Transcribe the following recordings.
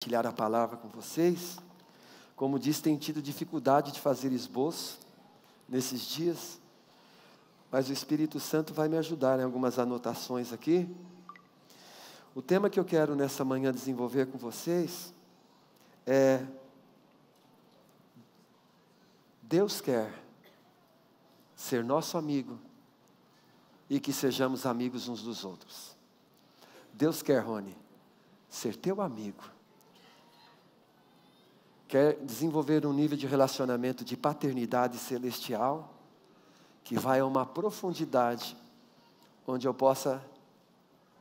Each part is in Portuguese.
Compartilhar a palavra com vocês. Como disse, tenho tido dificuldade de fazer esboço nesses dias, mas o Espírito Santo vai me ajudar em algumas anotações aqui. O tema que eu quero nessa manhã desenvolver com vocês é: Deus quer ser nosso amigo e que sejamos amigos uns dos outros. Deus quer, Rony, ser teu amigo. Quer desenvolver um nível de relacionamento de paternidade celestial, que vai a uma profundidade, onde eu possa,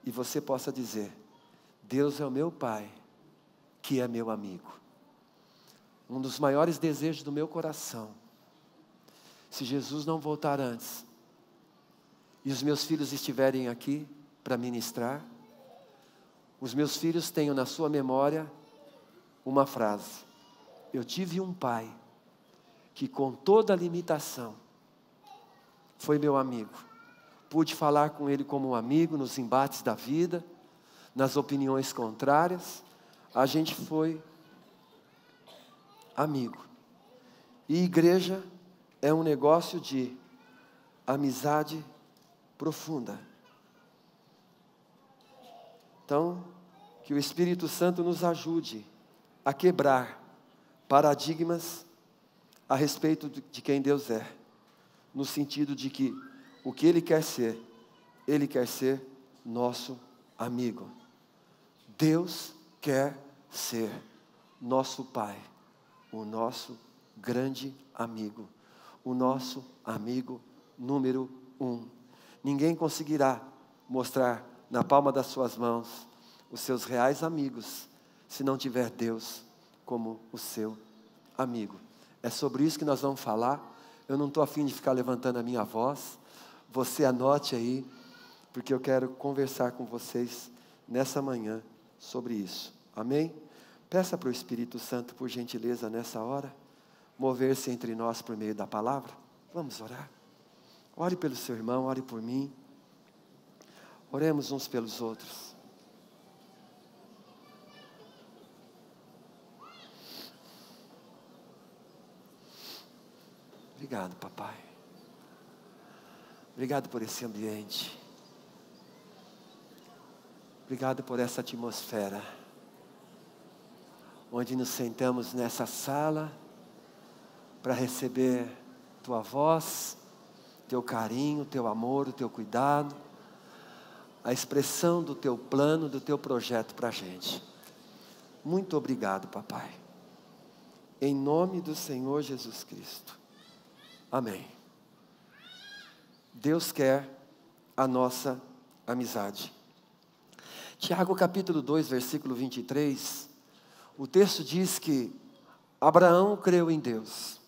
e você possa dizer: Deus é o meu Pai, que é meu amigo. Um dos maiores desejos do meu coração, se Jesus não voltar antes, e os meus filhos estiverem aqui para ministrar, os meus filhos tenham na sua memória uma frase: eu tive um pai que, com toda a limitação, foi meu amigo. Pude falar com ele como um amigo nos embates da vida, nas opiniões contrárias. A gente foi amigo. E igreja é um negócio de amizade profunda. Então, que o Espírito Santo nos ajude a quebrar paradigmas a respeito de quem Deus é, no sentido de que o que Ele quer ser nosso amigo. Deus quer ser nosso Pai, o nosso grande amigo, o nosso amigo número 1. Ninguém conseguirá mostrar na palma das suas mãos os seus reais amigos, se não tiver Deus como o seu amigo. É sobre isso que nós vamos falar. Eu não estou a fim de ficar levantando a minha voz. Você anote aí, porque eu quero conversar com vocês nessa manhã sobre isso. Amém? Peça para o Espírito Santo, por gentileza, nessa hora, mover-se entre nós por meio da palavra. Vamos orar. Ore pelo seu irmão, ore por mim. Oremos uns pelos outros. Obrigado, papai. Obrigado por esse ambiente. Obrigado por essa atmosfera, onde nos sentamos nessa sala para receber tua voz, teu carinho, teu amor, o teu cuidado, a expressão do teu plano, do teu projeto para a gente. Muito obrigado, papai. Em nome do Senhor Jesus Cristo. Amém. Deus quer a nossa amizade. Tiago capítulo 2, versículo 23, o texto diz que Abraão creu em Deus.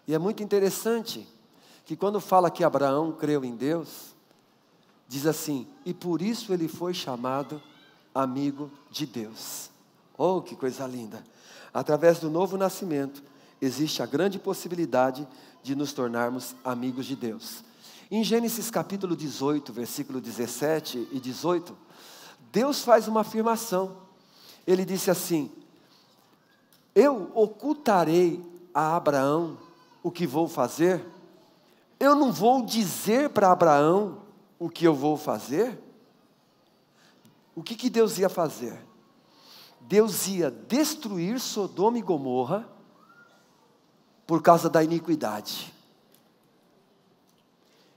E é muito interessante que quando fala que Abraão creu em Deus, diz assim: e por isso ele foi chamado amigo de Deus. Oh, que coisa linda! Através do novo nascimento, existe a grande possibilidade de nos tornarmos amigos de Deus. Em Gênesis capítulo 18, versículo 17 e 18, Deus faz uma afirmação. Ele disse assim: eu ocultarei a Abraão o que vou fazer? Eu não vou dizer para Abraão o que eu vou fazer? O que Deus ia fazer? Deus ia destruir Sodoma e Gomorra por causa da iniquidade.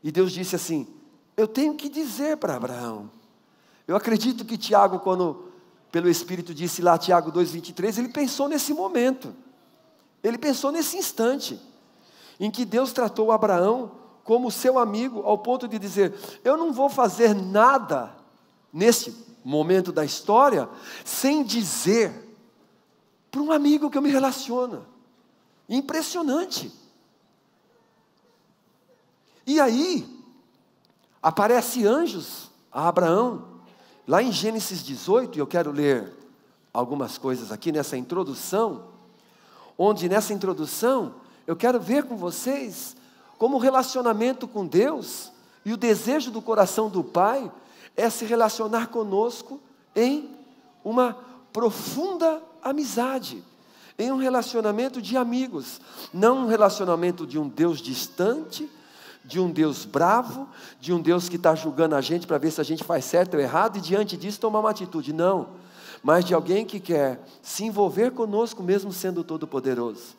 E Deus disse assim: eu tenho que dizer para Abraão. Eu acredito que Tiago, quando pelo Espírito disse lá, Tiago 2,23, ele pensou nesse momento. Ele pensou nesse instante, em que Deus tratou Abraão como seu amigo, ao ponto de dizer: eu não vou fazer nada nesse momento da história, sem dizer para um amigo que eu me relaciono. Impressionante. E aí, aparecem anjos a Abraão, lá em Gênesis 18, e eu quero ler algumas coisas aqui nessa introdução, onde nessa introdução, eu quero ver com vocês como o relacionamento com Deus e o desejo do coração do Pai é se relacionar conosco em uma profunda amizade, em um relacionamento de amigos, não um relacionamento de um Deus distante, de um Deus bravo, de um Deus que está julgando a gente para ver se a gente faz certo ou errado, e diante disso tomar uma atitude, não, mas de alguém que quer se envolver conosco mesmo sendo todo-poderoso,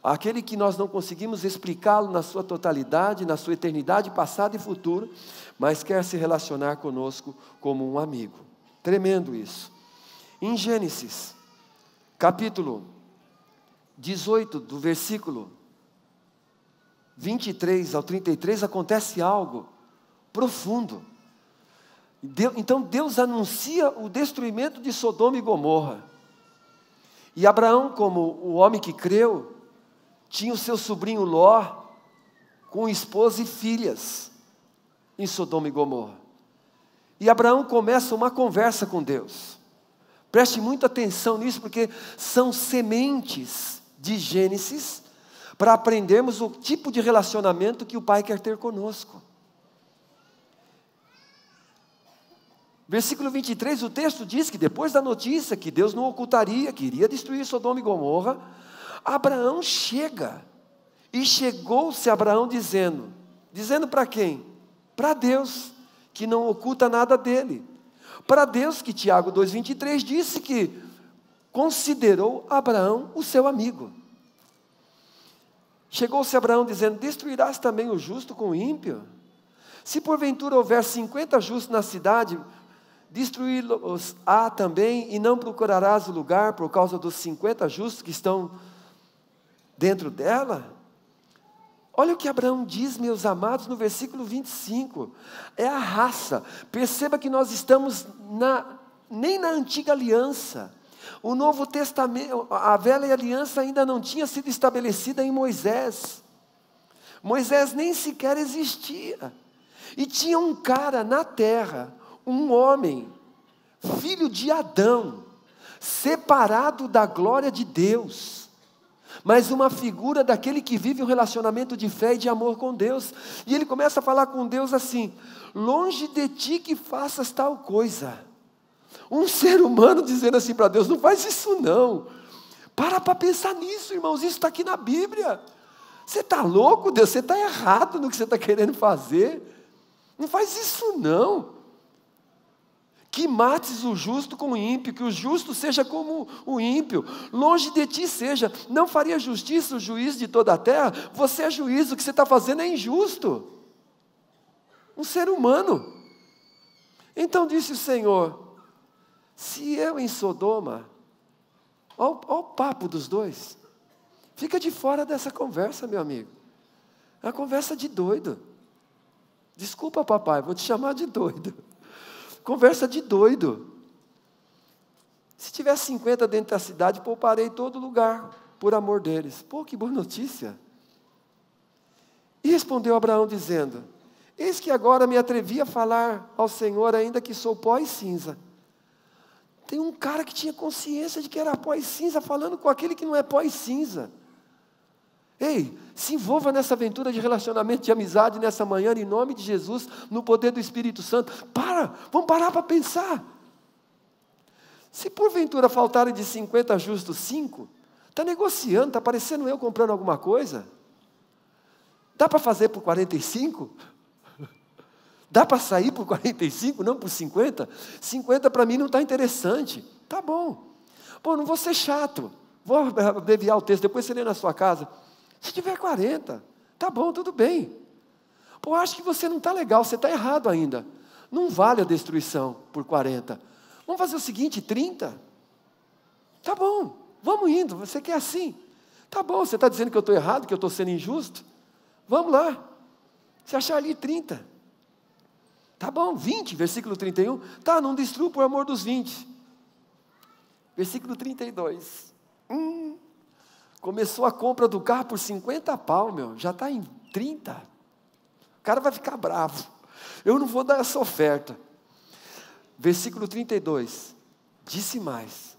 aquele que nós não conseguimos explicá-lo na sua totalidade, na sua eternidade, passado e futuro, mas quer se relacionar conosco como um amigo. Tremendo isso. Em Gênesis, capítulo 18, do versículo 23 ao 33, acontece algo profundo. Então Deus anuncia o destruimento de Sodoma e Gomorra. E Abraão, como o homem que creu, tinha o seu sobrinho Ló, com esposa e filhas, em Sodoma e Gomorra. E Abraão começa uma conversa com Deus. Preste muita atenção nisso, porque são sementes de Gênesis, para aprendermos o tipo de relacionamento que o Pai quer ter conosco. Versículo 23, o texto diz que depois da notícia que Deus não ocultaria, que iria destruir Sodoma e Gomorra, Abraão chega, e chegou-se Abraão dizendo para quem? Para Deus, que não oculta nada dele. Para Deus, que Tiago 2,23 disse que considerou Abraão o seu amigo. Chegou-se Abraão dizendo: destruirás também o justo com o ímpio? Se porventura houver 50 justos na cidade, destruí-los-á também, e não procurarás o lugar por causa dos 50 justos que estão dentro dela? Olha o que Abraão diz, meus amados, no versículo 25, é a raça. Perceba que nós estamos nem na antiga aliança. O Novo Testamento, a velha aliança ainda não tinha sido estabelecida em Moisés. Moisés nem sequer existia. E tinha um cara na terra, um homem, filho de Adão, separado da glória de Deus, mas uma figura daquele que vive um relacionamento de fé e de amor com Deus. E ele começa a falar com Deus assim: longe de ti que faças tal coisa. Um ser humano dizendo assim para Deus: não faz isso não. Para pensar nisso, irmãos, isso está aqui na Bíblia. Você está louco, Deus? Você está errado no que você está querendo fazer. Não faz isso não. Que mates o justo com o ímpio, que o justo seja como o ímpio. Longe de ti seja. Não faria justiça o juiz de toda a terra? Você é juiz, o que você está fazendo é injusto. Um ser humano. Então disse o Senhor: se eu em Sodoma, olha o papo dos dois, fica de fora dessa conversa, meu amigo. É uma conversa de doido. Desculpa, papai, vou te chamar de doido. Conversa de doido. Se tiver 50 dentro da cidade, pouparei todo lugar, por amor deles. Pô, que boa notícia. E respondeu Abraão dizendo: eis que agora me atrevi a falar ao Senhor, ainda que sou pó e cinza. Tem um cara que tinha consciência de que era pó e cinza, falando com aquele que não é pó e cinza. Ei, se envolva nessa aventura de relacionamento, de amizade nessa manhã, em nome de Jesus, no poder do Espírito Santo. Vamos parar para pensar. Se porventura faltarem de 50 justos 5, está negociando, está parecendo eu comprando alguma coisa? Dá para fazer por 45? Dá para sair por 45, não por 50? 50 para mim não está interessante. Tá bom. Pô, não vou ser chato. Vou abreviar o texto, depois você lê na sua casa. Se tiver 40, tá bom, tudo bem. Pô, acho que você não está legal, você está errado ainda. Não vale a destruição por 40. Vamos fazer o seguinte, 30? Tá bom, vamos indo, você quer assim. Tá bom, você está dizendo que eu estou errado, que eu estou sendo injusto? Vamos lá. Se achar ali 30. Tá bom, 20, versículo 31. Tá, não destrua por amor dos 20. Versículo 32. Começou a compra do carro por 50 pau, meu. Já está em 30. O cara vai ficar bravo. Eu não vou dar essa oferta. Versículo 32. Disse mais: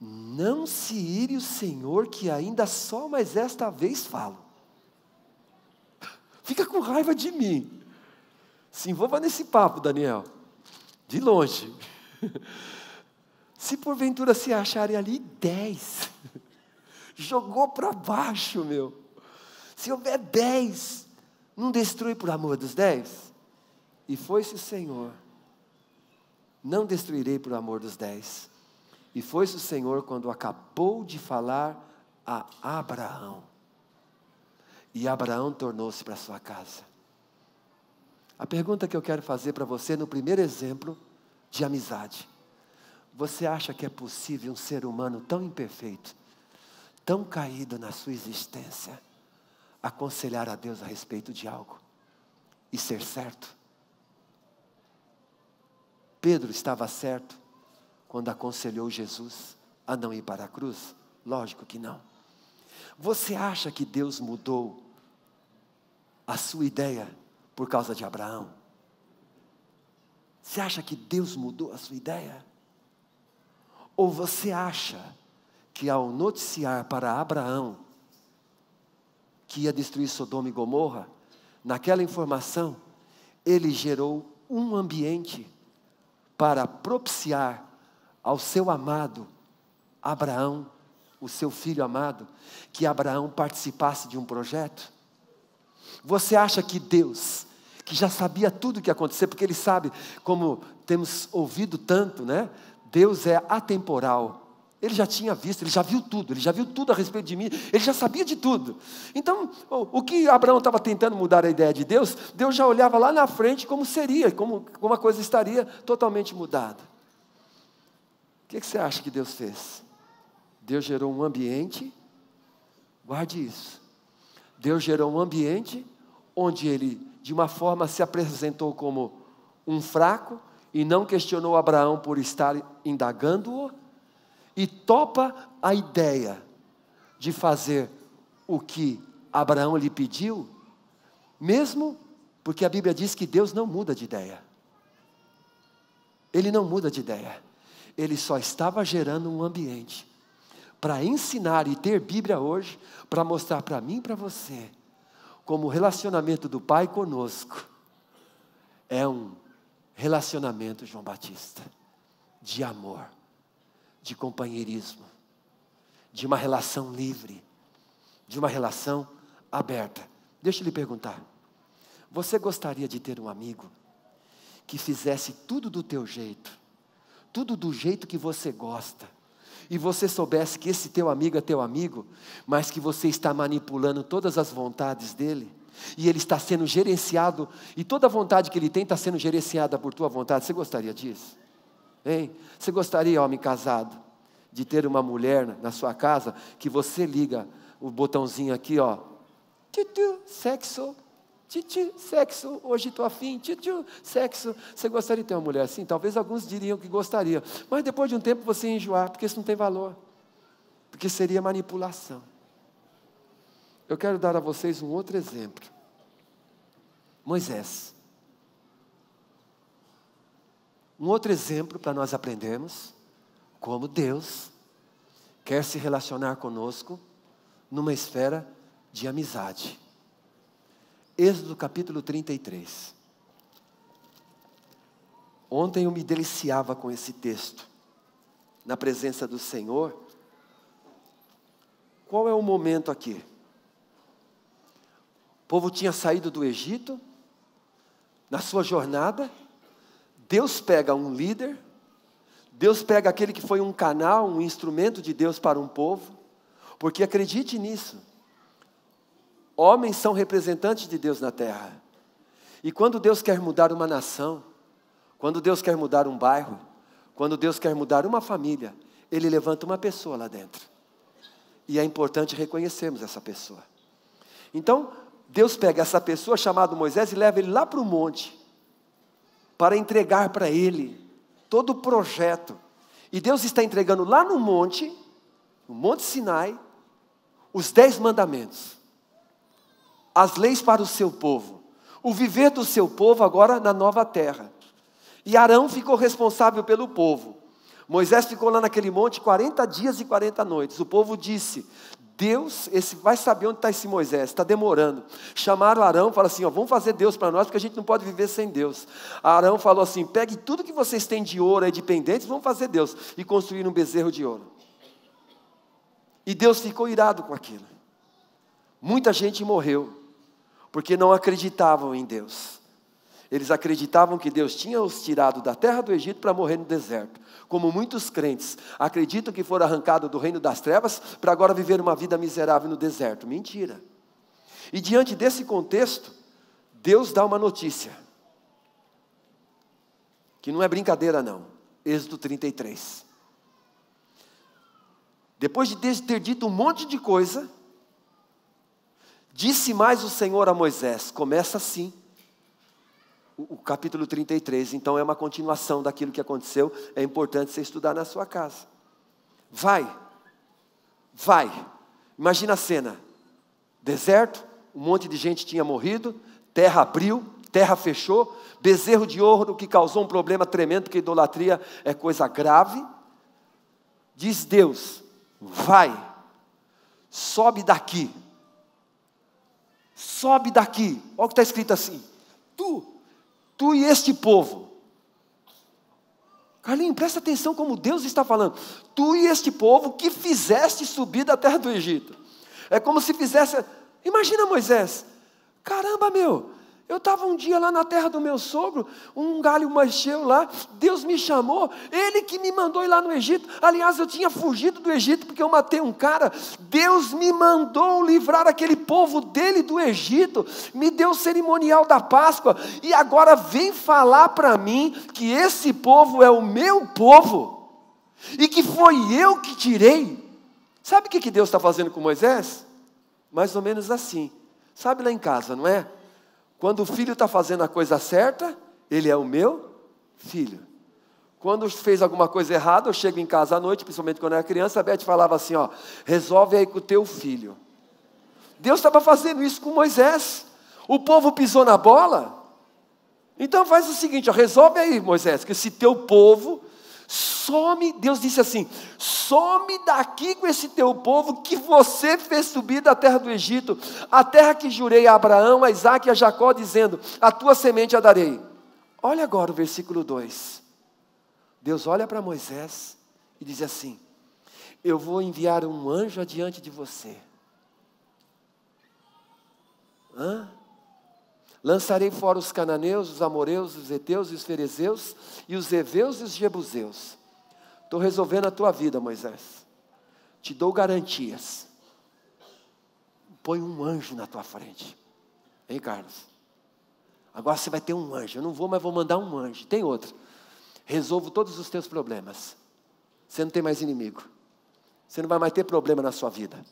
não se ire o Senhor, que ainda só mais esta vez falo. Fica com raiva de mim. Se envolva nesse papo, Daniel. De longe. Se porventura se acharem ali 10, jogou para baixo, meu. Se houver 10, não destrui por amor dos 10? E foi-se o Senhor, não destruirei por amor dos 10. E foi-se o Senhor quando acabou de falar a Abraão. E Abraão tornou-se para sua casa. A pergunta que eu quero fazer para você no primeiro exemplo de amizade: você acha que é possível um ser humano tão imperfeito, tão caído na sua existência, aconselhar a Deus a respeito de algo e ser certo? Pedro estava certo quando aconselhou Jesus a não ir para a cruz? Lógico que não. Você acha que Deus mudou a sua ideia por causa de Abraão? Você acha que Deus mudou a sua ideia? Ou você acha que ao noticiar para Abraão que ia destruir Sodoma e Gomorra, naquela informação, ele gerou um ambiente para propiciar ao seu amado Abraão, o seu filho amado, que Abraão participasse de um projeto? Você acha que Deus, que já sabia tudo o que ia acontecer, porque Ele sabe, como temos ouvido tanto, né? Deus é atemporal. Ele já tinha visto, Ele já viu tudo a respeito de mim, Ele já sabia de tudo. Então, o que Abraão estava tentando mudar a ideia de Deus, Deus já olhava lá na frente como seria, como a coisa estaria totalmente mudada. O que você acha que Deus fez? Deus gerou um ambiente, guarde isso, Deus gerou um ambiente onde Ele, de uma forma, se apresentou como um fraco, e não questionou Abraão por estar indagando-o, e topa a ideia de fazer o que Abraão lhe pediu, mesmo porque a Bíblia diz que Deus não muda de ideia. Ele não muda de ideia. Ele só estava gerando um ambiente para ensinar e ter Bíblia hoje, para mostrar para mim e para você, como o relacionamento do Pai conosco é um relacionamento, João Batista, de amor, de companheirismo, de uma relação livre, de uma relação aberta. Deixa eu lhe perguntar, você gostaria de ter um amigo que fizesse tudo do teu jeito, tudo do jeito que você gosta, e você soubesse que esse teu amigo é teu amigo, mas que você está manipulando todas as vontades dele, e ele está sendo gerenciado, e toda a vontade que ele tem está sendo gerenciada por tua vontade? Você gostaria disso? Hein? Você gostaria, homem casado, de ter uma mulher na sua casa, que você liga o botãozinho aqui, ó, tchu, sexo, tchu, sexo, hoje estou afim, tchu, sexo? Você gostaria de ter uma mulher assim? Talvez alguns diriam que gostaria, mas depois de um tempo você ia enjoar, porque isso não tem valor, porque seria manipulação. Eu quero dar a vocês um outro exemplo. Moisés. Um outro exemplo para nós aprendermos como Deus quer se relacionar conosco numa esfera de amizade. Êxodo capítulo 33. Ontem eu me deliciava com esse texto, na presença do Senhor. Qual é o momento aqui? O povo tinha saído do Egito, na sua jornada, Deus pega um líder, Deus pega aquele que foi um canal, um instrumento de Deus para um povo, porque acredite nisso, homens são representantes de Deus na terra, e quando Deus quer mudar uma nação, quando Deus quer mudar um bairro, quando Deus quer mudar uma família, Ele levanta uma pessoa lá dentro, e é importante reconhecermos essa pessoa. Então, Deus pega essa pessoa chamada Moisés e leva ele lá para o monte, para entregar para ele todo o projeto. E Deus está entregando lá no Monte Sinai, os 10 mandamentos, as leis para o seu povo, o viver do seu povo agora na nova terra. E Arão ficou responsável pelo povo. Moisés ficou lá naquele monte 40 dias e 40 noites. O povo disse: Deus, vai saber onde está esse Moisés, está demorando. Chamaram Arão, falaram assim, vamos fazer Deus para nós, porque a gente não pode viver sem Deus. Arão falou assim, pegue tudo que vocês têm de ouro aí, de pendentes, vamos fazer Deus. E construíram um bezerro de ouro. E Deus ficou irado com aquilo. Muita gente morreu, porque não acreditavam em Deus. Eles acreditavam que Deus tinha os tirado da terra do Egito para morrer no deserto. Como muitos crentes acreditam que foram arrancados do reino das trevas para agora viver uma vida miserável no deserto. Mentira. E diante desse contexto, Deus dá uma notícia. Que não é brincadeira não. Êxodo 33. Depois de ter dito um monte de coisa, disse mais o Senhor a Moisés. Começa assim. O capítulo 33, então é uma continuação daquilo que aconteceu, é importante você estudar na sua casa. Vai, imagina a cena, deserto, um monte de gente tinha morrido, terra abriu, terra fechou, bezerro de ouro que causou um problema tremendo, porque idolatria é coisa grave. Diz Deus, vai, sobe daqui, olha o que está escrito assim, tu e este povo. Carlinhos, presta atenção como Deus está falando. Tu e este povo que fizeste subir da terra do Egito. É como se fizesse... Imagina Moisés. Caramba, eu estava um dia lá na terra do meu sogro, um galho mexeu lá, Deus me chamou, Ele que me mandou ir lá no Egito. Aliás, eu tinha fugido do Egito porque eu matei um cara. Deus me mandou livrar aquele povo dele do Egito, me deu o cerimonial da Páscoa, e agora vem falar para mim que esse povo é o meu povo, e que foi eu que tirei. Sabe o que Deus está fazendo com Moisés? Mais ou menos assim. Sabe lá em casa, não é? Quando o filho está fazendo a coisa certa, ele é o meu filho. Quando fez alguma coisa errada, eu chego em casa à noite, principalmente quando eu era criança, a Beth falava assim, resolve aí com o teu filho. Deus estava fazendo isso com Moisés. O povo pisou na bola. Então faz o seguinte, resolve aí, Moisés, que esse teu povo some, Deus disse assim, some daqui com esse teu povo que você fez subir da terra do Egito, a terra que jurei a Abraão, a Isaque e a Jacó, dizendo, a tua semente a darei. Olha agora o versículo 2. Deus olha para Moisés e diz assim, eu vou enviar um anjo adiante de você. Lançarei fora os cananeus, os amoreus, os heteus, os ferezeus, e os heveus e os jebuseus. Estou resolvendo a tua vida, Moisés. Te dou garantias. Põe um anjo na tua frente. Hein, Carlos? Agora você vai ter um anjo. Eu não vou, mas vou mandar um anjo. Tem outro. Resolvo todos os teus problemas. Você não tem mais inimigo. Você não vai mais ter problema na sua vida.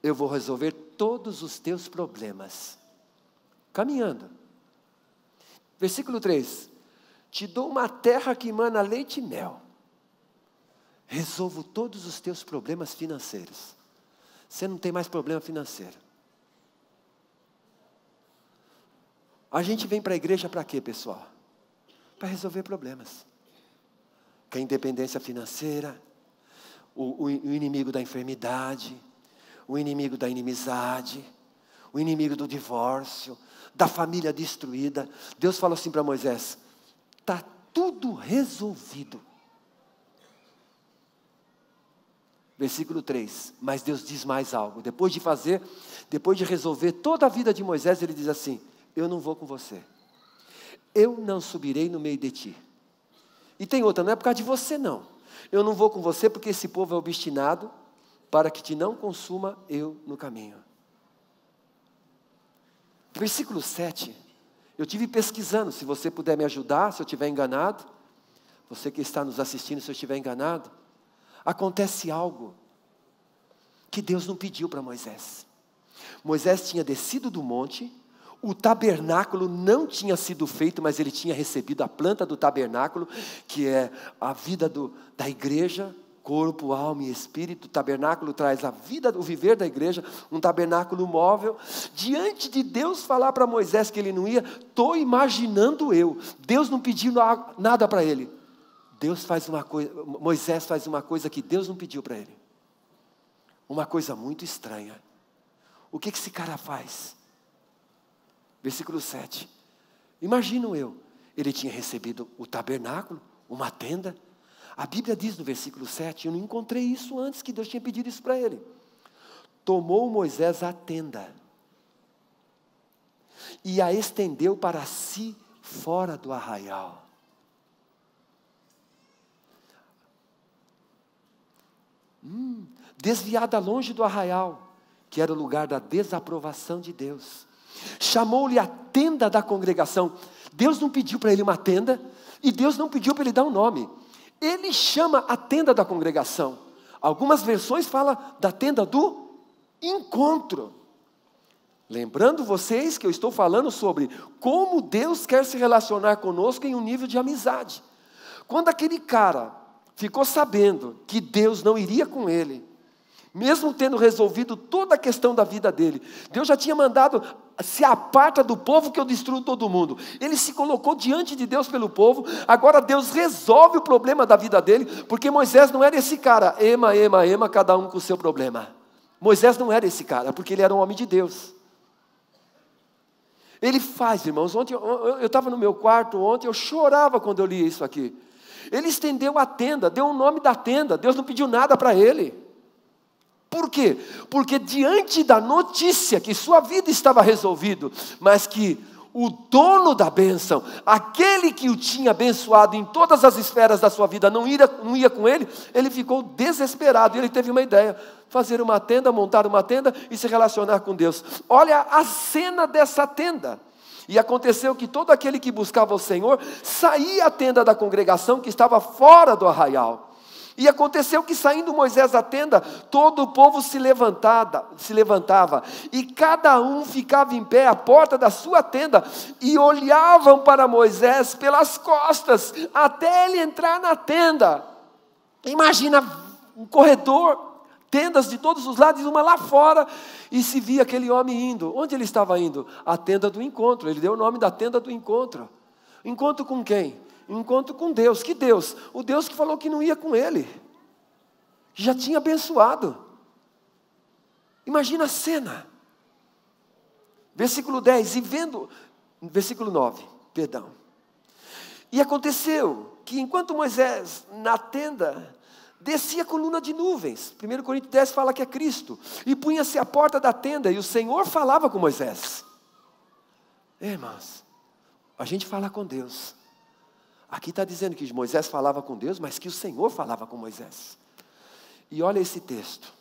Eu vou resolver todos os teus problemas. Caminhando. Versículo 3. Te dou uma terra que emana leite e mel. Resolvo todos os teus problemas financeiros. Você não tem mais problema financeiro. A gente vem para a igreja para quê, pessoal? Para resolver problemas. Que a independência financeira, o inimigo da enfermidade, o inimigo da inimizade, o inimigo do divórcio, da família destruída. Deus falou assim para Moisés, está tudo resolvido. Versículo 3, mas Deus diz mais algo. Depois de resolver toda a vida de Moisés, ele diz assim, eu não vou com você. Eu não subirei no meio de ti. E tem outra, não é por causa de você não. Eu não vou com você porque esse povo é obstinado, para que te não consuma eu no caminho. Versículo 7, eu tive pesquisando, se você puder me ajudar, se eu estiver enganado, você que está nos assistindo, se eu estiver enganado, acontece algo que Deus não pediu para Moisés. Moisés tinha descido do monte, o tabernáculo não tinha sido feito, mas ele tinha recebido a planta do tabernáculo, que é a vida da igreja, corpo, alma e espírito. O tabernáculo traz a vida, o viver da igreja, um tabernáculo móvel. Diante de Deus falar para Moisés que ele não ia, estou imaginando eu. Deus não pediu nada para ele. Moisés faz uma coisa que Deus não pediu para ele. uma coisa muito estranha. O que esse cara faz? Versículo 7. Imagino eu, ele tinha recebido o tabernáculo, uma tenda. A Bíblia diz no versículo 7, eu não encontrei isso antes, que Deus tinha pedido isso para ele. Tomou Moisés a tenda e a estendeu para si fora do arraial. Desviada longe do arraial, que era o lugar da desaprovação de Deus. Chamou-lhe a tenda da congregação. Deus não pediu para ele uma tenda, e Deus não pediu para ele dar um nome. Ele chama a tenda da congregação. Algumas versões falam da tenda do encontro. Lembrando vocês que eu estou falando sobre como Deus quer se relacionar conosco em um nível de amizade. Quando aquele cara ficou sabendo que Deus não iria com ele, mesmo tendo resolvido toda a questão da vida dele, Deus já tinha mandado: se aparta do povo que eu destruo todo mundo. Ele se colocou diante de Deus pelo povo. Agora Deus resolve o problema da vida dele, porque Moisés não era esse cara, ema, cada um com o seu problema. Moisés não era esse cara, porque ele era um homem de Deus. Ele faz, irmãos, ontem eu estava no meu quarto, ontem eu chorava quando eu li isso aqui. Ele estendeu a tenda, deu o nome da tenda, Deus não pediu nada para ele. Por quê? Porque diante da notícia que sua vida estava resolvida, mas que o dono da bênção, aquele que o tinha abençoado em todas as esferas da sua vida, não ia com ele, ele ficou desesperado. E ele teve uma ideia: fazer uma tenda, montar uma tenda e se relacionar com Deus. Olha a cena dessa tenda. E aconteceu que todo aquele que buscava o Senhor saía à tenda da congregação que estava fora do arraial. E aconteceu que, saindo Moisés da tenda, todo o povo se levantava, e cada um ficava em pé à porta da sua tenda, e olhavam para Moisés pelas costas, até ele entrar na tenda. Imagina um corredor, tendas de todos os lados, e uma lá fora, e se via aquele homem indo. Onde ele estava indo? A tenda do encontro. Ele deu o nome da tenda do encontro. Encontro com quem? Encontro com Deus. Que Deus? O Deus que falou que não ia com ele, que já tinha abençoado. Imagina a cena. Versículo 10, versículo 9, perdão. E aconteceu que, enquanto Moisés na tenda, descia a coluna de nuvens. 1 Coríntios 10 fala que é Cristo. E punha-se à porta da tenda, e o Senhor falava com Moisés. Irmãos, a gente fala com Deus. Aqui está dizendo que Moisés falava com Deus, mas que o Senhor falava com Moisés. E olha esse texto.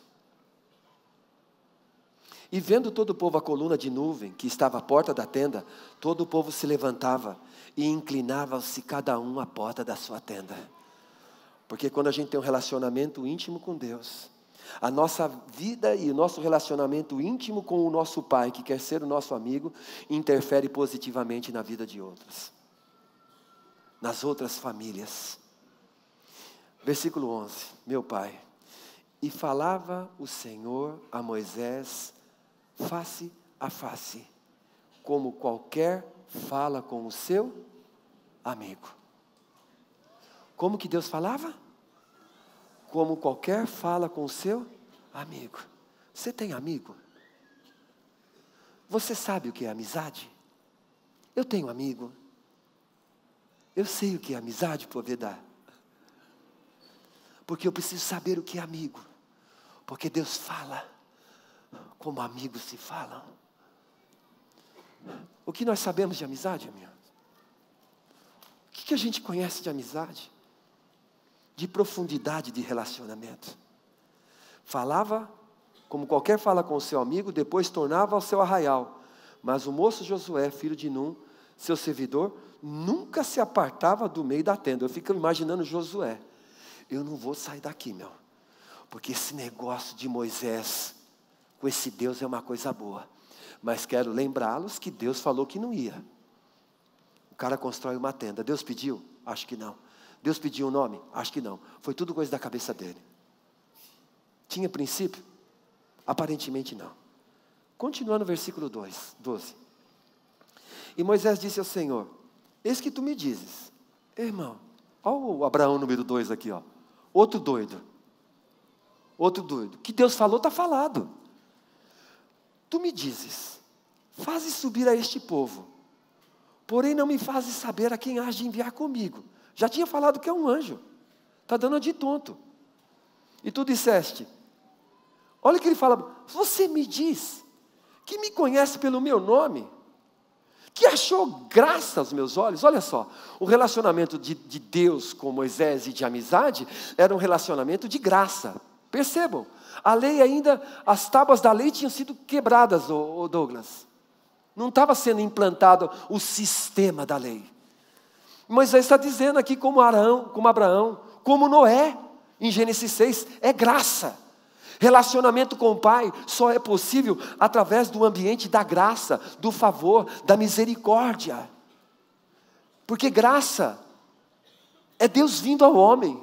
E vendo todo o povo a coluna de nuvem, que estava à porta da tenda, todo o povo se levantava e inclinava-se cada um à porta da sua tenda. Porque quando a gente tem um relacionamento íntimo com Deus, a nossa vida e o nosso relacionamento íntimo com o nosso Pai, que quer ser o nosso amigo, interfere positivamente na vida de outros, nas outras famílias. Versículo 11, meu Pai. E falava o Senhor a Moisés face a face, como qualquer fala com o seu amigo. Como que Deus falava? Como qualquer fala com o seu amigo. Você tem amigo? Você sabe o que é amizade? Eu tenho amigo. Eu sei o que é amizade, Povedar. Porque eu preciso saber o que é amigo. Porque Deus fala como amigos se falam. O que nós sabemos de amizade, amigo? O que a gente conhece de amizade? De profundidade de relacionamento. Falava como qualquer fala com o seu amigo, depois tornava ao seu arraial. Mas o moço Josué, filho de Num, seu servidor, nunca se apartava do meio da tenda. Eu fico imaginando Josué. Eu não vou sair daqui, meu. Porque esse negócio de Moisés com esse Deus é uma coisa boa. Mas quero lembrá-los que Deus falou que não ia. O cara constrói uma tenda. Deus pediu? Acho que não. Deus pediu um nome? Acho que não. Foi tudo coisa da cabeça dele. Tinha princípio? Aparentemente não. Continuando no versículo 12. E Moisés disse ao Senhor: eis que tu me dizes. Irmão, olha o Abraão número 2 aqui, ó. Outro doido. Outro doido. O que Deus falou, está falado. Tu me dizes, fazes subir a este povo, porém não me fazes saber a quem has de enviar comigo. Já tinha falado que é um anjo. Está dando a de tonto. E tu disseste, olha o que ele fala, você me diz que me conhece pelo meu nome, que achou graça aos meus olhos. Olha só, o relacionamento de Deus com Moisés e de amizade era um relacionamento de graça. Percebam, a lei ainda, as tábuas da lei tinham sido quebradas, ô Douglas. Não estava sendo implantado o sistema da lei. Moisés está dizendo aqui como Abraão, como Noé, em Gênesis 6, é graça. Relacionamento com o Pai só é possível através do ambiente da graça, do favor, da misericórdia. Porque graça é Deus vindo ao homem.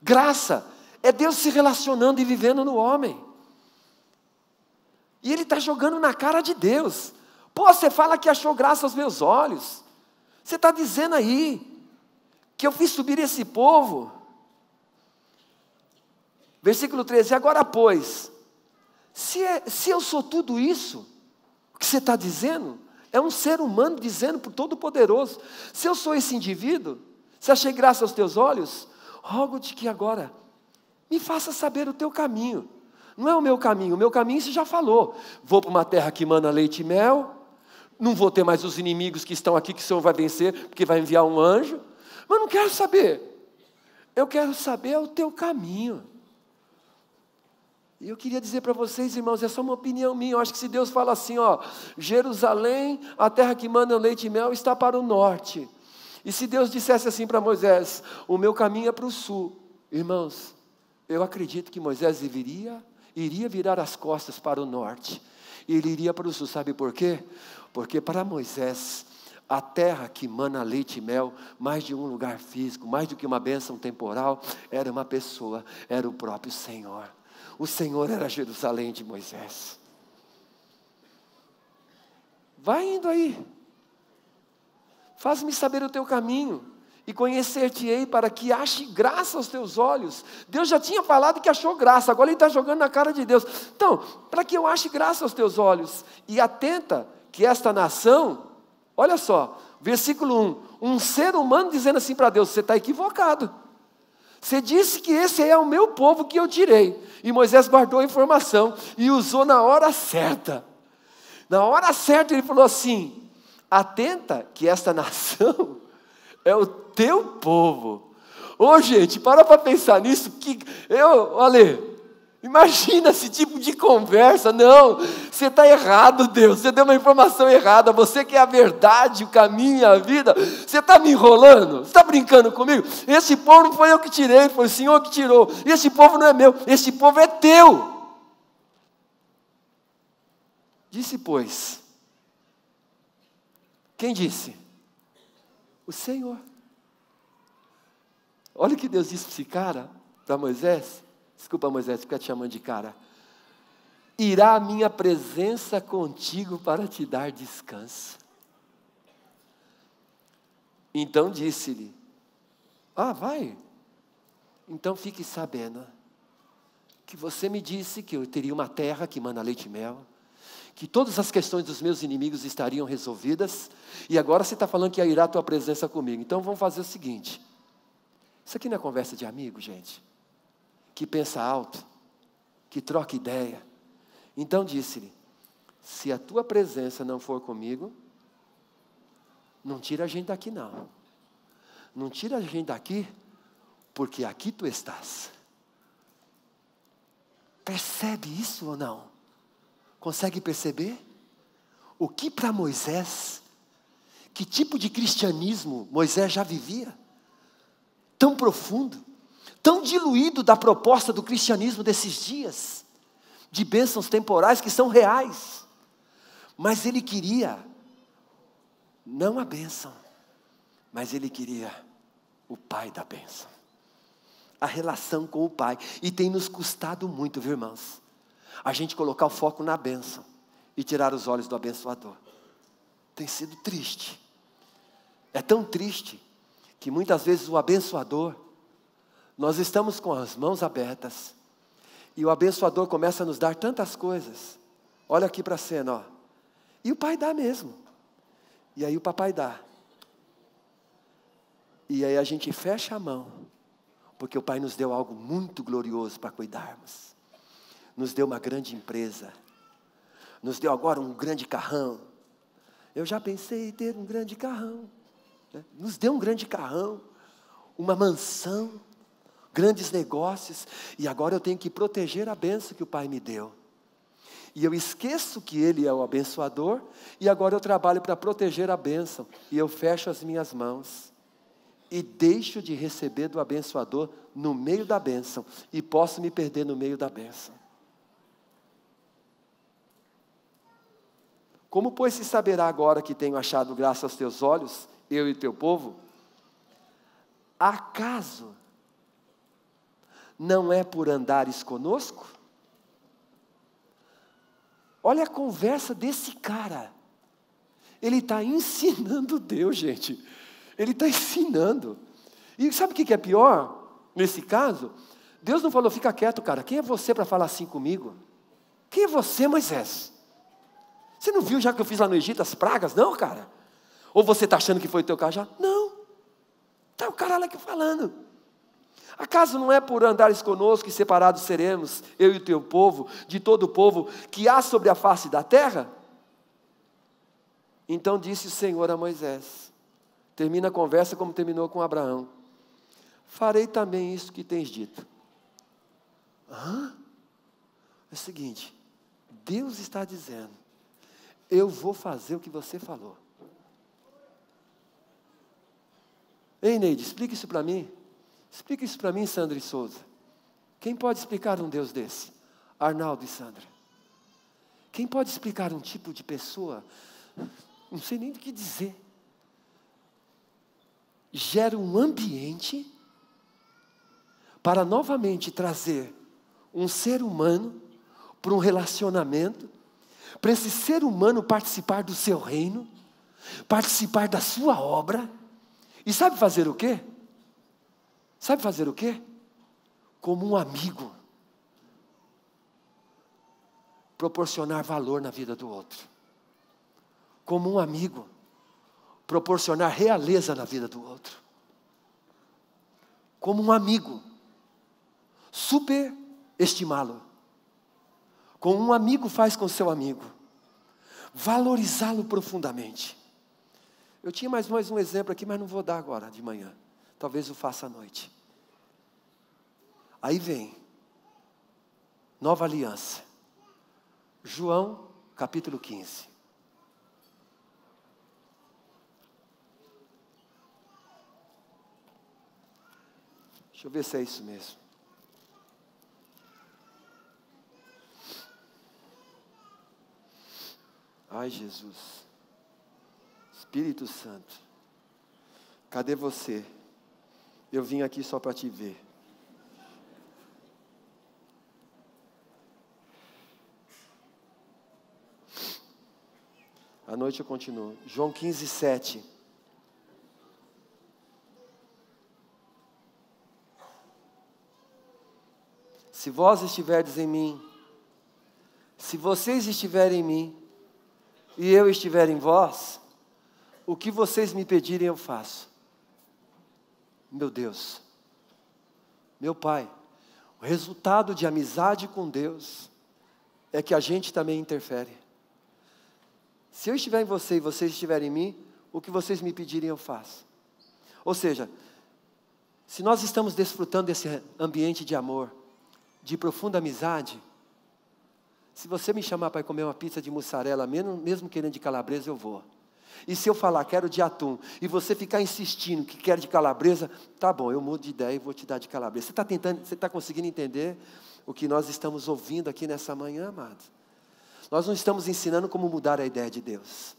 Graça é Deus se relacionando e vivendo no homem. E Ele está jogando na cara de Deus. Pô, você fala que achou graça aos meus olhos. Você está dizendo aí que eu fiz subir esse povo. Versículo 13, agora pois, se eu sou tudo isso, o que você está dizendo, é um ser humano dizendo para o Todo-Poderoso, se eu sou esse indivíduo, se achei graça aos teus olhos, rogo-te que agora me faça saber o teu caminho. Não é o meu caminho você já falou, vou para uma terra que mana leite e mel, não vou ter mais os inimigos que estão aqui, que o Senhor vai vencer, porque vai enviar um anjo, mas não quero saber, eu quero saber o teu caminho. E eu queria dizer para vocês, irmãos, é só uma opinião minha, eu acho que se Deus fala assim, ó, Jerusalém, a terra que manda leite e mel, está para o norte. E se Deus dissesse assim para Moisés, o meu caminho é para o sul, irmãos, eu acredito que Moisés iria virar as costas para o norte, e ele iria para o sul, sabe por quê? Porque para Moisés, a terra que mana leite e mel, mais de um lugar físico, mais do que uma bênção temporal, era uma pessoa, era o próprio Senhor. O Senhor era Jerusalém de Moisés. Vai indo aí. Faz-me saber o teu caminho, e conhecer-te-ei para que ache graça aos teus olhos. Deus já tinha falado que achou graça, agora Ele está jogando na cara de Deus. Então, para que eu ache graça aos teus olhos, e atenta que esta nação, olha só, versículo 1, um ser humano dizendo assim para Deus, você está equivocado. Você disse que esse é o meu povo que eu tirei. E Moisés guardou a informação e usou na hora certa. Na hora certa ele falou assim, atenta que esta nação é o teu povo. Ô gente, para pensar nisso, olha, imagina esse tipo de conversa. Não, você está errado, Deus, você deu uma informação errada, você que é a verdade, o caminho e a vida, você está me enrolando, você está brincando comigo? Esse povo não foi eu que tirei, foi o Senhor que tirou, esse povo não é meu, esse povo é teu. Disse, pois, quem disse? O Senhor. Olha o que Deus disse para esse cara, para Moisés. Desculpa, Moisés, fica te chamando de cara. Irá a minha presença contigo para te dar descanso. Então disse-lhe, vai. Então fique sabendo que você me disse que eu teria uma terra que mana leite e mel, que todas as questões dos meus inimigos estariam resolvidas, e agora você está falando que irá a tua presença comigo. Então vamos fazer o seguinte, isso aqui não é conversa de amigo, gente, que pensa alto, que troca ideia. Então disse-lhe, se a tua presença não for comigo, não tira a gente daqui não. Não tira a gente daqui, porque aqui tu estás. Percebe isso ou não? Consegue perceber? O que para Moisés, que tipo de cristianismo Moisés já vivia? Tão profundo, tão diluído da proposta do cristianismo desses dias, de bênçãos temporais que são reais. Mas ele queria, não a bênção, mas ele queria o Pai da bênção. A relação com o Pai. E tem nos custado muito, viu, irmãos? A gente colocar o foco na bênção e tirar os olhos do abençoador. Tem sido triste. É tão triste que muitas vezes o abençoador, nós estamos com as mãos abertas E o abençoador começa a nos dar tantas coisas. Olha aqui para a cena, ó. E o pai dá mesmo. E aí o papai dá. E aí a gente fecha a mão, porque o pai nos deu algo muito glorioso para cuidarmos. Nos deu uma grande empresa. Nos deu agora um grande carrão. Eu já pensei em ter um grande carrão. Né? Nos deu um grande carrão, uma mansão, grandes negócios. E agora eu tenho que proteger a bênção que o pai me deu. E eu esqueço que Ele é o abençoador, e agora eu trabalho para proteger a bênção. E eu fecho as minhas mãos. E deixo de receber do abençoador no meio da bênção. E posso me perder no meio da bênção. Como, pois, se saberá agora que tenho achado graça aos teus olhos, eu e o teu povo? Acaso não é por andares conosco? Olha a conversa desse cara. Ele está ensinando Deus, gente. Ele está ensinando. E sabe o que é pior? Nesse caso, Deus não falou, fica quieto, cara. Quem é você para falar assim comigo? Quem é você, Moisés? Você não viu já que eu fiz lá no Egito as pragas? Não, cara. Ou você está achando que foi o teu cajado? Não. Está o cara lá aqui falando. Acaso não é por andares conosco que separados seremos, eu e o teu povo, de todo o povo que há sobre a face da terra? Então disse o Senhor a Moisés. Termina a conversa como terminou com Abraão. Farei também isso que tens dito. É o seguinte, Deus está dizendo, eu vou fazer o que você falou. Ei, Neide, explica isso para mim. Explica isso para mim, Sandra e Souza. Quem pode explicar um Deus desse? Arnaldo e Sandra. Quem pode explicar um tipo de pessoa? Não sei nem o que dizer. Gera um ambiente para novamente trazer um ser humano para um relacionamento, para esse ser humano participar do seu reino, participar da sua obra, e sabe fazer o quê? Sabe fazer o quê? Como um amigo, proporcionar valor na vida do outro. Como um amigo, proporcionar realeza na vida do outro. Como um amigo, superestimá-lo. Como um amigo faz com seu amigo. Valorizá-lo profundamente. Eu tinha mais um exemplo aqui, mas não vou dar agora de manhã. Talvez eu faça à noite. Aí vem, nova aliança. João, capítulo 15. Deixa eu ver se é isso mesmo. Ai, Jesus. Espírito Santo. Cadê você? Eu vim aqui só para te ver. À noite eu continuo. João 15, 7. Se vós estiverdes em mim, se vocês estiverem em mim, e eu estiver em vós, o que vocês me pedirem eu faço. Meu Deus, meu Pai, o resultado de amizade com Deus é que a gente também interfere. Se eu estiver em você e vocês estiverem em mim, o que vocês me pedirem eu faço. Ou seja, se nós estamos desfrutando desse ambiente de amor, de profunda amizade, se você me chamar para comer uma pizza de mussarela, mesmo querendo de calabresa, eu vou. E se eu falar, quero de atum, e você ficar insistindo que quer de calabresa, tá bom, eu mudo de ideia e vou te dar de calabresa. Você está conseguindo entender o que nós estamos ouvindo aqui nessa manhã, amados? Nós não estamos ensinando como mudar a ideia de Deus.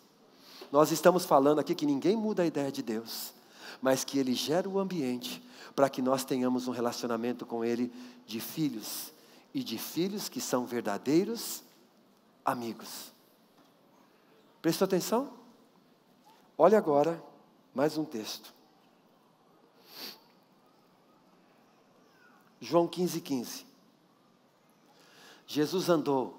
Nós estamos falando aqui que ninguém muda a ideia de Deus, mas que Ele gera o ambiente para que nós tenhamos um relacionamento com Ele de filhos, e de filhos que são verdadeiros amigos. Prestou atenção? Olha agora mais um texto. João 15, 15. Jesus andou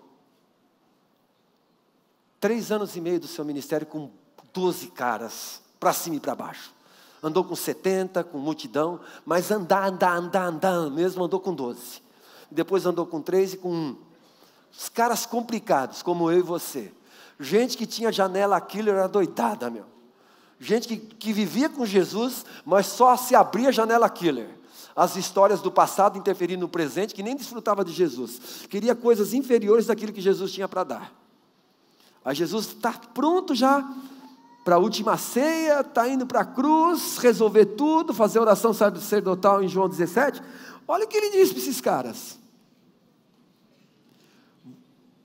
3 anos e meio do seu ministério com 12 caras, para cima e para baixo. Andou com 70, com multidão, mas andar mesmo, andou com 12. Depois andou com 3 e com 1. Os caras complicados, como eu e você. Gente que tinha janela killer adoidada, meu. Gente que vivia com Jesus, mas só se abria janela killer. As histórias do passado interferindo no presente, que nem desfrutava de Jesus. Queria coisas inferiores daquilo que Jesus tinha para dar. Aí Jesus está pronto já para a última ceia, está indo para a cruz, resolver tudo, fazer a oração sacerdotal em João 17. Olha o que ele diz para esses caras.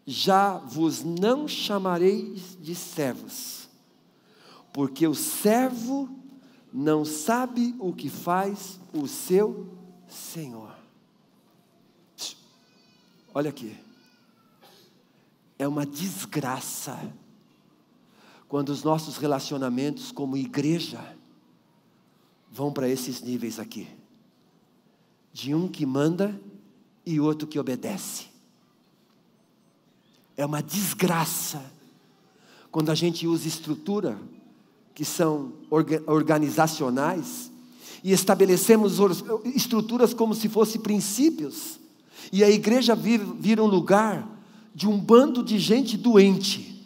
Já vos não chamareis de servos, porque o servo não sabe o que faz o seu Senhor. Olha aqui. É uma desgraça quando os nossos relacionamentos como igreja vão para esses níveis aqui. De um que manda e outro que obedece. É uma desgraça quando a gente usa estrutura que são organizacionais e estabelecemos estruturas como se fossem princípios, e a igreja vira um lugar de um bando de gente doente,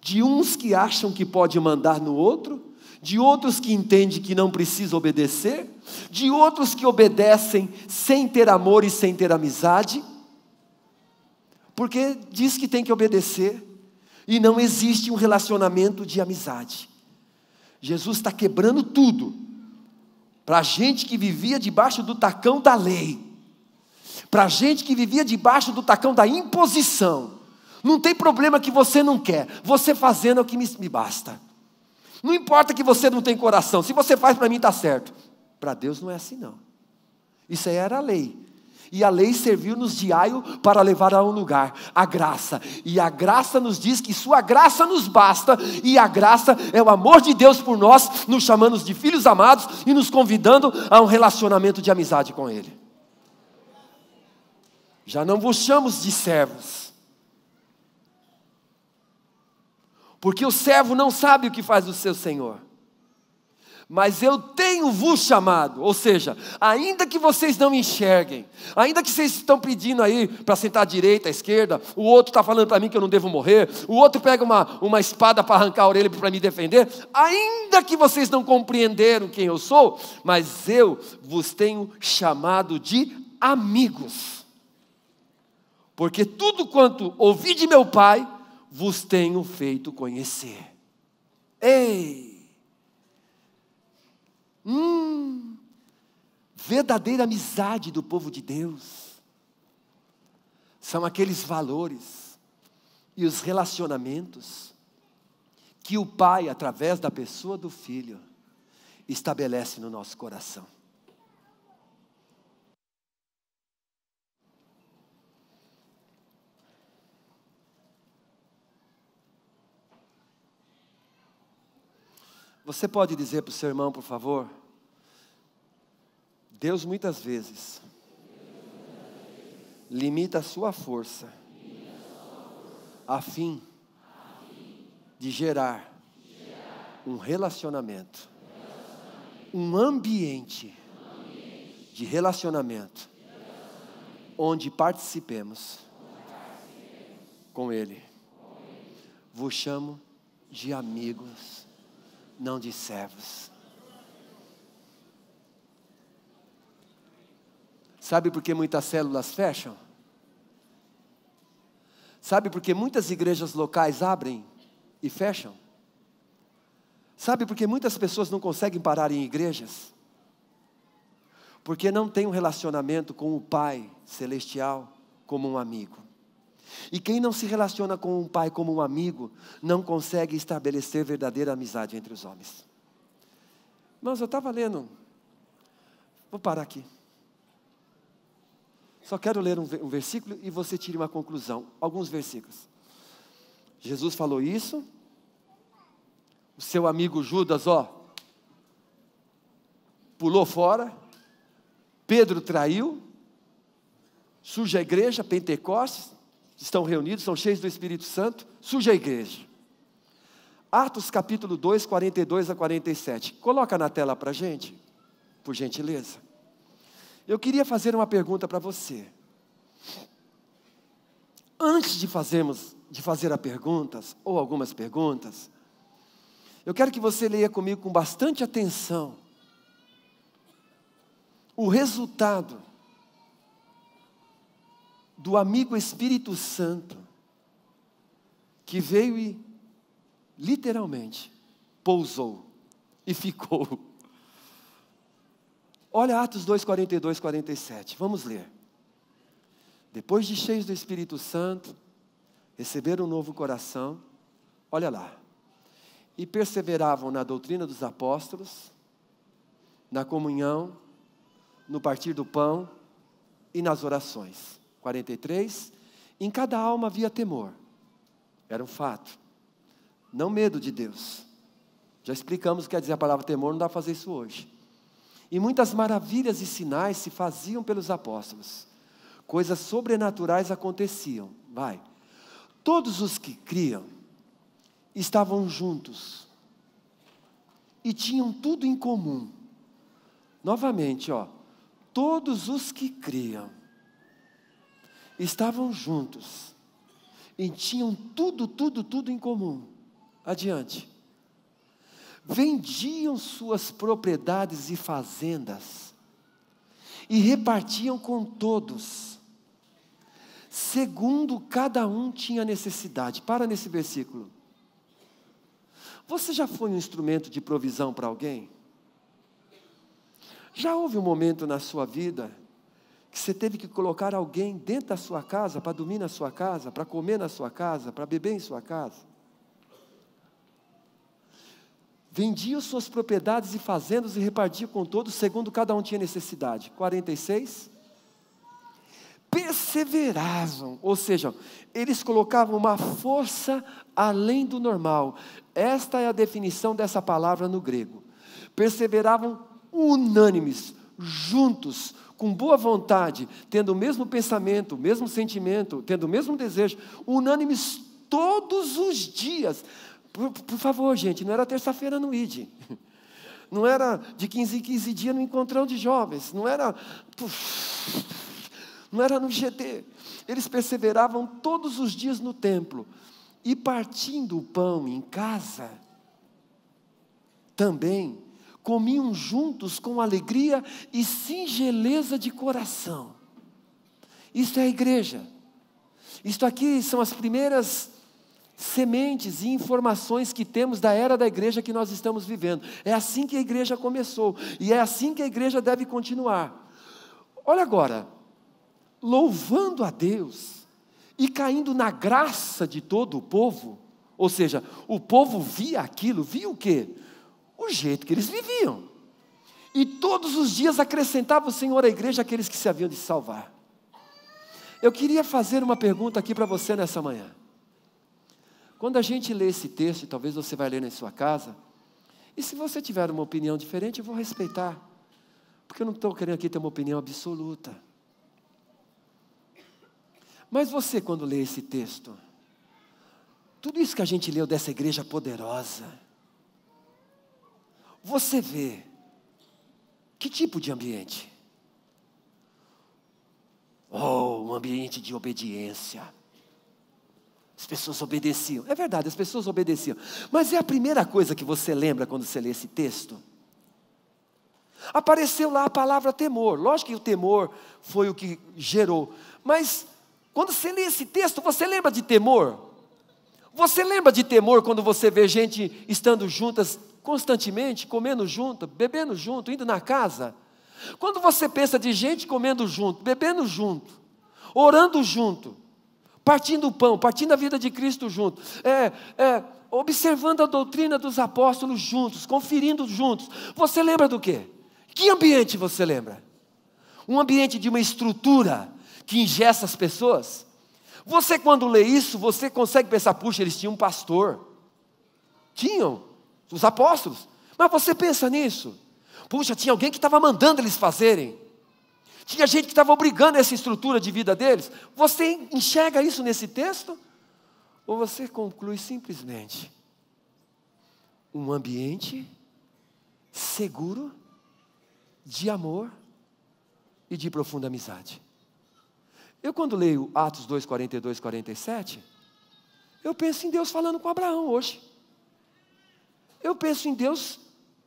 de uns que acham que pode mandar no outro, de outros que entendem que não precisa obedecer, de outros que obedecem sem ter amor e sem ter amizade, porque diz que tem que obedecer, e não existe um relacionamento de amizade. Jesus está quebrando tudo, para a gente que vivia debaixo do tacão da lei, para a gente que vivia debaixo do tacão da imposição. Não tem problema que você não quer, você fazendo é o que me basta. Não importa que você não tem coração, se você faz para mim está certo. Para Deus não é assim não. Isso aí era a lei. E a lei serviu-nos de aio para levar a um lugar, a graça. E a graça nos diz que sua graça nos basta. E a graça é o amor de Deus por nós, nos chamando de filhos amados e nos convidando a um relacionamento de amizade com Ele. Já não vos chamamos de servos. Porque o servo não sabe o que faz o seu senhor. Mas eu tenho vos chamado, ou seja, ainda que vocês não me enxerguem, ainda que vocês estão pedindo aí para sentar à direita, à esquerda, o outro está falando para mim que eu não devo morrer, o outro pega uma espada para arrancar a orelha para me defender, ainda que vocês não compreenderam quem eu sou, mas eu vos tenho chamado de amigos, porque tudo quanto ouvi de meu Pai, vos tenho feito conhecer. Ei! Verdadeira amizade do povo de Deus são aqueles valores e os relacionamentos que o Pai, através da pessoa do Filho, estabelece no nosso coração. Você pode dizer para o seu irmão, por favor? Deus muitas vezes limita a sua força a fim de gerar um relacionamento, um ambiente de relacionamento onde participemos com Ele. Vos chamo de amigos, não de servos. Sabe por que muitas células fecham? Sabe por que muitas igrejas locais abrem e fecham? Sabe por que muitas pessoas não conseguem parar em igrejas? Porque não tem um relacionamento com o Pai Celestial como um amigo. E quem não se relaciona com o Pai como um amigo, não consegue estabelecer verdadeira amizade entre os homens. Irmãos, eu estava lendo, vou parar aqui. Só quero ler um versículo e você tire uma conclusão. Alguns versículos. Jesus falou isso. O seu amigo Judas, pulou fora. Pedro traiu. Surge a igreja, Pentecostes, estão reunidos, são cheios do Espírito Santo, surge a igreja. Atos capítulo 2, 42 a 47. Coloca na tela para a gente, por gentileza. Eu queria fazer uma pergunta para você. Antes de fazer as perguntas, ou algumas perguntas, eu quero que você leia comigo com bastante atenção o resultado do amigo Espírito Santo, que veio e, literalmente, pousou e ficou. Olha Atos 2, 42, 47, vamos ler. Depois de cheios do Espírito Santo, receberam um novo coração, olha lá, e perseveravam na doutrina dos apóstolos, na comunhão, no partir do pão e nas orações. 43, em cada alma havia temor, era um fato, não medo de Deus. Já explicamos o que quer dizer a palavra temor, não dá para fazer isso hoje. E muitas maravilhas e sinais se faziam pelos apóstolos, coisas sobrenaturais aconteciam. Todos os que criam estavam juntos e tinham tudo em comum. Novamente, todos os que criam estavam juntos e tinham tudo em comum. Adiante. Vendiam suas propriedades e fazendas e repartiam com todos, segundo cada um tinha necessidade. Para nesse versículo. Você já foi um instrumento de provisão para alguém? Já houve um momento na sua vida que você teve que colocar alguém dentro da sua casa, para dormir na sua casa, para comer na sua casa, para beber em sua casa? Vendiam suas propriedades e fazendas e repartiam com todos, segundo cada um tinha necessidade. 46. Perseveravam, ou seja, eles colocavam uma força além do normal. Esta é a definição dessa palavra no grego. Perseveravam unânimes, juntos, com boa vontade, tendo o mesmo pensamento, o mesmo sentimento, tendo o mesmo desejo, unânimes todos os dias. Por favor, gente, não era terça-feira no ID, não era de 15 em 15 dias no encontrão de jovens, não era no GT. Eles perseveravam todos os dias no templo e partindo o pão em casa, também comiam juntos com alegria e singeleza de coração. Isto é a igreja. Isto aqui são as primeiras sementes e informações que temos da era da igreja que nós estamos vivendo. É assim que a igreja começou e é assim que a igreja deve continuar. Olha agora, louvando a Deus e caindo na graça de todo o povo, ou seja, o povo via aquilo, via o quê? O jeito que eles viviam. E todos os dias acrescentava o Senhor à igreja aqueles que se haviam de salvar. Eu queria fazer uma pergunta aqui para você nessa manhã. Quando a gente lê esse texto, talvez você vai ler na sua casa, e se você tiver uma opinião diferente, eu vou respeitar, porque eu não estou querendo aqui ter uma opinião absoluta. Mas você, quando lê esse texto, tudo isso que a gente leu dessa igreja poderosa, você vê que tipo de ambiente? Um ambiente de obediência. As pessoas obedeciam. É verdade, as pessoas obedeciam. Mas é a primeira coisa que você lembra quando você lê esse texto? Apareceu lá a palavra temor. Lógico que o temor foi o que gerou. Mas quando você lê esse texto, você lembra de temor? Você lembra de temor quando você vê gente estando juntas constantemente, comendo junto, bebendo junto, indo na casa? Quando você pensa de gente comendo junto, bebendo junto, orando junto, partindo o pão, partindo a vida de Cristo junto, observando a doutrina dos apóstolos juntos, conferindo juntos, você lembra do quê? Que ambiente você lembra? Um ambiente de uma estrutura que engessa as pessoas? Você, quando lê isso, você consegue pensar, puxa, eles tinham um pastor. Tinham, os apóstolos. Mas você pensa nisso? Puxa, tinha alguém que estava mandando eles fazerem. Tinha gente que estava obrigando essa estrutura de vida deles. Você enxerga isso nesse texto? Ou você conclui simplesmente um ambiente seguro, de amor e de profunda amizade? Eu, quando leio Atos 2, 42, 47, eu penso em Deus falando com Abraão hoje. Eu penso em Deus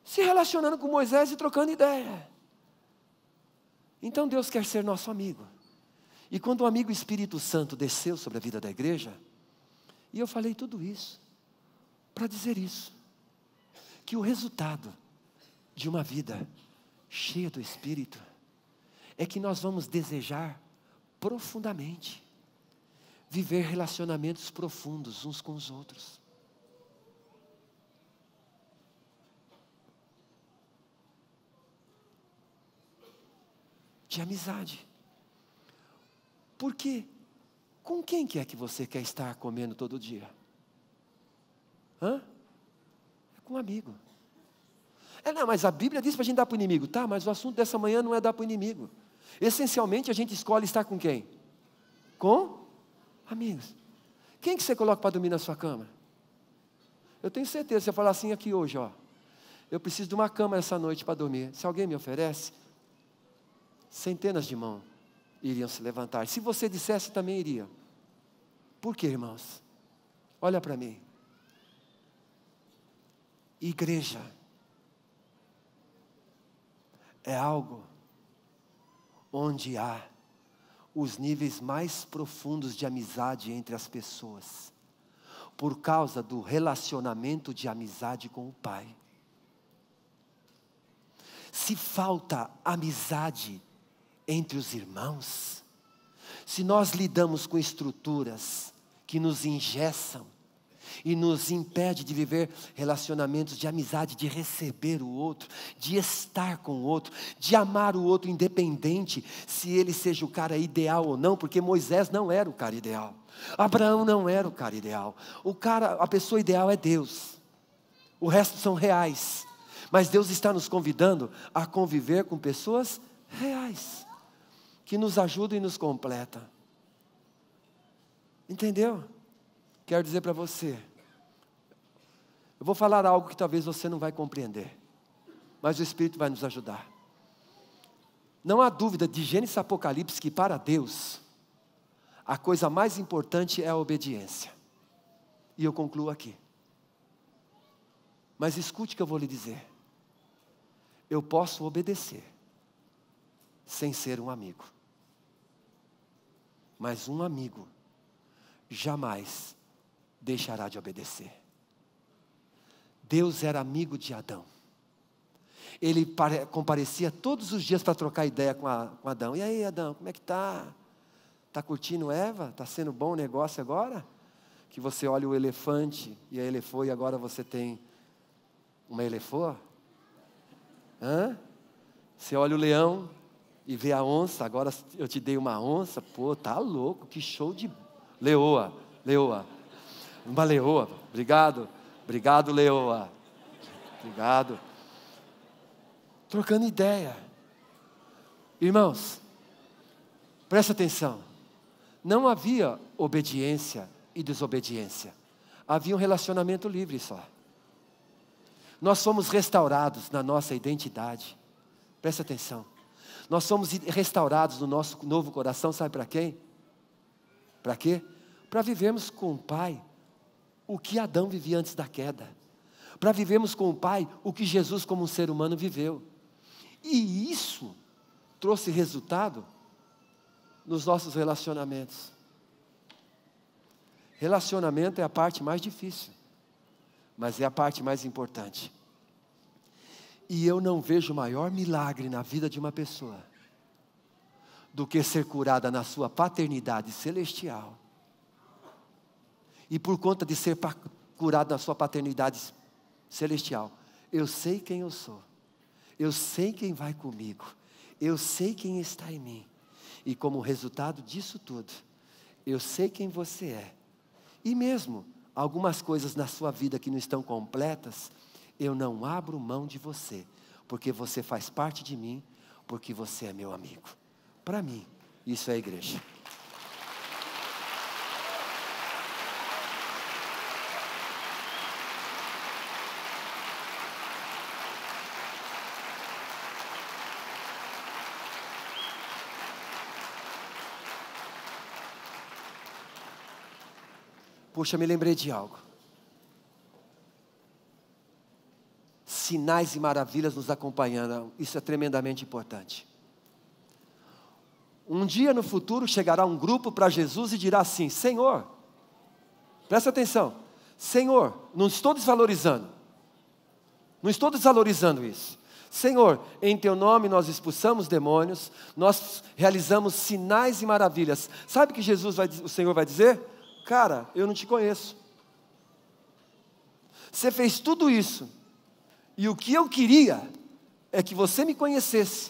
se relacionando com Moisés e trocando ideia. Então Deus quer ser nosso amigo. E quando o amigo Espírito Santo desceu sobre a vida da igreja, e eu falei tudo isso para dizer isso, que o resultado de uma vida cheia do Espírito é que nós vamos desejar profundamente viver relacionamentos profundos uns com os outros. De amizade. Porque com quem que é que você quer estar comendo todo dia? É com um amigo. Não, mas a Bíblia diz para a gente dar para o inimigo. Tá, mas o assunto dessa manhã não é dar para o inimigo. Essencialmente a gente escolhe estar com quem? Com amigos. Quem que você coloca para dormir na sua cama? Eu tenho certeza, se eu falar assim aqui hoje, eu preciso de uma cama essa noite para dormir. Se alguém me oferece, centenas de mãos iriam se levantar. Se você dissesse, também iria. Por quê, irmãos? Olha para mim. Igreja é algo onde há os níveis mais profundos de amizade entre as pessoas, por causa do relacionamento de amizade com o Pai. Se falta amizade entre os irmãos, se nós lidamos com estruturas que nos engessam e nos impede de viver relacionamentos de amizade, de receber o outro, de estar com o outro, de amar o outro independente se ele seja o cara ideal ou não, porque Moisés não era o cara ideal, Abraão não era o cara ideal, a pessoa ideal é Deus, o resto são reais, mas Deus está nos convidando a conviver com pessoas reais, que nos ajudam e nos completam. Entendeu? Quero dizer para você, eu vou falar algo que talvez você não vai compreender, mas o Espírito vai nos ajudar. Não há dúvida de Gênesis e Apocalipse que para Deus, a coisa mais importante é a obediência. E eu concluo aqui. Mas escute o que eu vou lhe dizer. Eu posso obedecer, sem ser um amigo. Mas um amigo jamais deixará de obedecer. Deus era amigo de Adão. Ele comparecia todos os dias para trocar ideia com Adão. E aí, Adão, como é que está? Está curtindo Eva? Está sendo bom o negócio agora? Que você olha o elefante e a elefou e agora você tem uma elefoa? Você olha o leão e vê a onça, agora eu te dei uma onça. Pô, tá louco, que show de... Leoa. Uma leoa, obrigado, leoa. Obrigado. Trocando ideia. Irmãos, presta atenção. Não havia obediência e desobediência. Havia um relacionamento livre só. Nós fomos restaurados na nossa identidade. Presta atenção. Nós somos restaurados no nosso novo coração, sabe para quem? Para quê? Para vivermos com o Pai o que Adão vivia antes da queda. Para vivermos com o Pai o que Jesus como um ser humano viveu. E isso trouxe resultado nos nossos relacionamentos. Relacionamento é a parte mais difícil, mas é a parte mais importante. E eu não vejo maior milagre na vida de uma pessoa do que ser curada na sua paternidade celestial. E por conta de ser curado na sua paternidade celestial, eu sei quem eu sou. Eu sei quem vai comigo. Eu sei quem está em mim. E como resultado disso tudo, eu sei quem você é. E mesmo algumas coisas na sua vida que não estão completas, eu não abro mão de você, porque você faz parte de mim, porque você é meu amigo. Para mim, isso é a igreja. Puxa, me lembrei de algo. Sinais e maravilhas nos acompanhando, isso é tremendamente importante. Um dia no futuro chegará um grupo para Jesus e dirá assim: Senhor, presta atenção, Senhor, não estou desvalorizando isso. Senhor, em teu nome nós expulsamos demônios, nós realizamos sinais e maravilhas. Sabe o que o Senhor vai dizer? Cara, eu não te conheço. Você fez tudo isso, e o que eu queria é que você me conhecesse,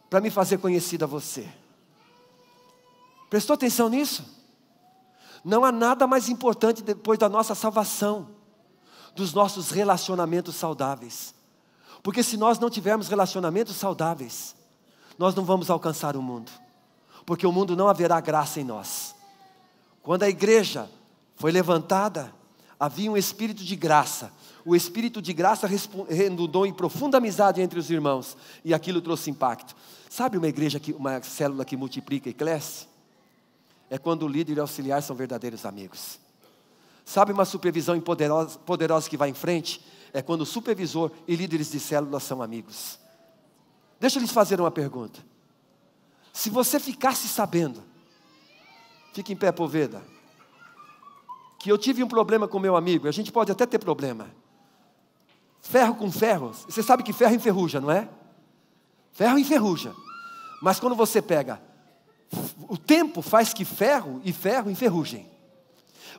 para me fazer conhecido a você. Prestou atenção nisso? Não há nada mais importante depois da nossa salvação, dos nossos relacionamentos saudáveis. Porque se nós não tivermos relacionamentos saudáveis, nós não vamos alcançar o mundo. Porque o mundo não haverá graça em nós. Quando a igreja foi levantada, havia um espírito de graça. O espírito de graça redundou em profunda amizade entre os irmãos. E aquilo trouxe impacto. Sabe uma célula que multiplica e cresce? É quando o líder e o auxiliar são verdadeiros amigos. Sabe uma supervisão poderosa que vai em frente? É quando o supervisor e líderes de célula são amigos. Deixa eu lhes fazer uma pergunta. Se você ficasse sabendo, fique em pé, Poveda, que eu tive um problema com meu amigo, a gente pode até ter problema. Ferro com ferro, você sabe que ferro enferruja, não é? Ferro enferruja. Mas quando você pega, o tempo faz que ferro e ferro enferrujem.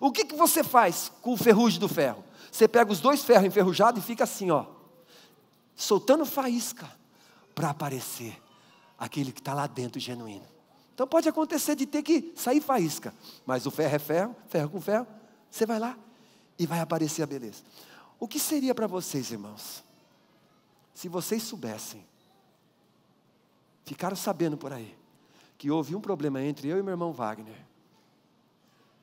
O que você faz com o ferrugem do ferro? Você pega os dois ferros enferrujados e fica assim, ó, soltando faísca, para aparecer aquele que está lá dentro genuíno. Então pode acontecer de ter que sair faísca, mas o ferro é ferro, ferro com ferro, você vai lá e vai aparecer a beleza. O que seria para vocês, irmãos, se vocês soubessem, ficaram sabendo por aí, que houve um problema entre eu e meu irmão Wagner,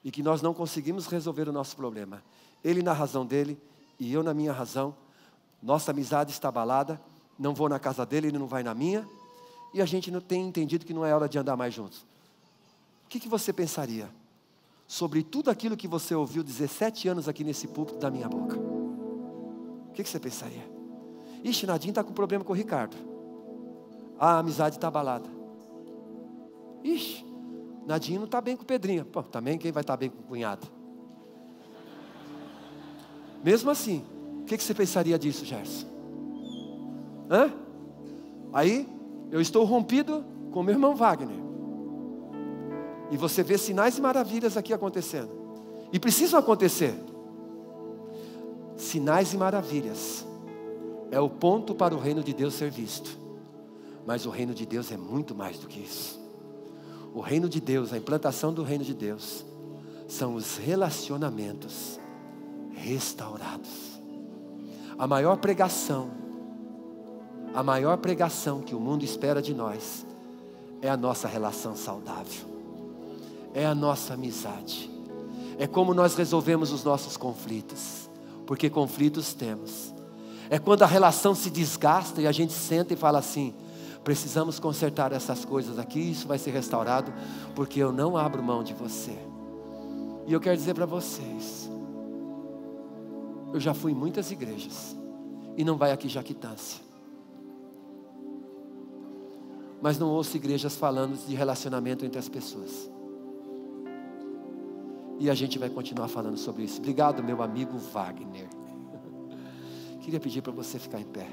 e que nós não conseguimos resolver o nosso problema, ele na razão dele e eu na minha razão, nossa amizade está abalada, não vou na casa dele, ele não vai na minha, e a gente não tem entendido que não é hora de andar mais juntos. O que você pensaria sobre tudo aquilo que você ouviu 17 anos aqui nesse púlpito da minha boca? O que você pensaria? Ixi, Nadinho está com problema com o Ricardo. A amizade está abalada. Ixi, Nadinho não está bem com o Pedrinho. Pô, também quem vai estar bem com o cunhado? Mesmo assim, o que você pensaria disso, Gerson? Hã? Aí, eu estou rompido com meu irmão Wagner. E você vê sinais e maravilhas aqui acontecendo. E precisam acontecer. Sinais e maravilhas é o ponto para o reino de Deus ser visto. Mas o reino de Deus é muito mais do que isso. O reino de Deus, a implantação do reino de Deus, são os relacionamentos restaurados. A maior pregação que o mundo espera de nós é a nossa relação saudável, é a nossa amizade, é como nós resolvemos os nossos conflitos, porque conflitos temos. É quando a relação se desgasta e a gente senta e fala assim: precisamos consertar essas coisas aqui, isso vai ser restaurado, porque eu não abro mão de você. E eu quero dizer para vocês, eu já fui em muitas igrejas, e não vai aqui jactância, mas não ouço igrejas falando de relacionamento entre as pessoas. E a gente vai continuar falando sobre isso. Obrigado, meu amigo Wagner. Queria pedir para você ficar em pé.